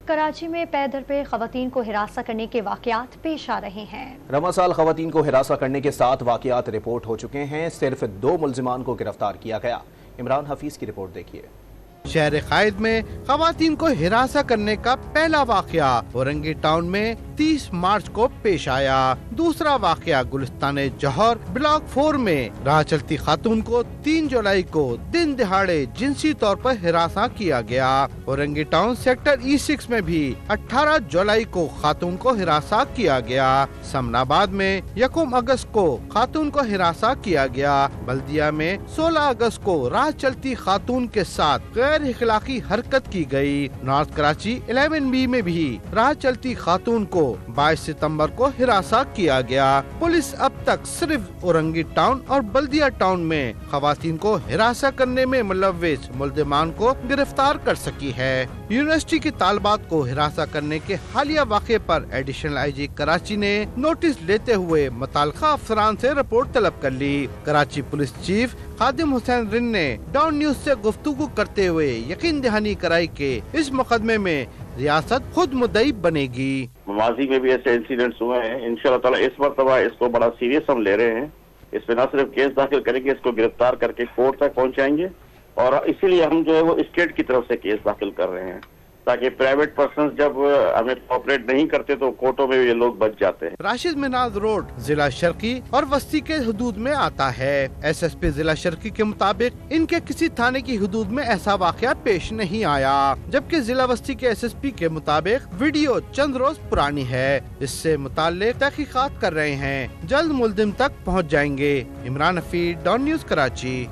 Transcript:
کراچی میں پے در پہ خواتین کو ہراساں کرنے کے واقعات پیش آ رہے ہیں۔ رواں سال خواتین کو ہراساں کرنے کے 7 واقعات رپورٹ ہو چکے ہیں، صرف 2 ملزمان کو گرفتار کیا گیا۔ عمران حفیظ کی رپورٹ دیکھیے۔ شہر قائد میں خواتین کو ہراساں کرنے کا پہلا واقعہ اورنگی ٹاؤن میں 30 مارچ کو پیش آیا۔ دوسرا واقعہ گلستان جوہر بلاک 4 میں راہ چلتی خاتون کو 3 جولائی کو دن دہاڑے جنسی طور پر ہراساں کیا گیا۔ اورنگی ٹاؤن سیکٹر E6 میں بھی 18 جولائی کو خاتون کو ہراساں کیا گیا۔ سمن آباد میں 1 اگست کو خاتون کو ہراساں کیا گیا۔ بلدیہ میں 16 اگست کو راہ چلتی خاتون کے ساتھ غیر اخلاقی حرکت کی گئی۔ نارتھ کراچی 11B میں بھی راہ چلتی خاتون کو 22 ستمبر کو ہراساں کیا گیا۔ پولیس اب تک صرف اورنگی ٹاؤن اور بلدیہ ٹاؤن میں خواتین کو ہراساں کرنے میں ملوث ملزمان کو گرفتار کر سکی ہے۔ یونیورسٹی کی طالبات کو ہراساں کرنے کے حالیہ واقعے پر ایڈیشنل IG کراچی نے نوٹس لیتے ہوئے متعلقہ افسران سے رپورٹ طلب کر لی۔ کراچی پولیس چیف خادم حسین رن نے ڈان نیوز سے گفتگو کرتے ہوئے یقین دہانی کرائی کہ اس مقدمے میں ریاست خود مدعی بنے گی۔ ماضی میں بھی ایسے انسیڈنٹس ہوئے ہیں، انشاءاللہ تعالی اس مرتبہ اس کو بڑا سیریس ہم لے رہے ہیں۔ اس پہ نہ صرف کیس داخل کریں گے، اس کو گرفتار کر کے کورٹ تک پہنچائیں گے، اور اسی لیے ہم جو ہے وہ اسٹیٹ کی طرف سے کیس داخل کر رہے ہیں، تاکہ پرائیویٹ پرسنز جب ہمیں کوآپریٹ نہیں کرتے تو کورٹوں میں بھی یہ لوگ بچ جاتے ہیں۔ راشد مناز روڈ ضلع شرقی اور وسطی کے حدود میں آتا ہے۔ SSP ضلع شرقی کے مطابق ان کے کسی تھانے کی حدود میں ایسا واقعہ پیش نہیں آیا، جبکہ ضلع وسطی کے SSP کے مطابق ویڈیو چند روز پرانی ہے۔ اس سے متعلق تحقیقات کر رہے ہیں، جلد ملزم تک پہنچ جائیں گے۔ Imran Hafeez, Dawn News, Karachi.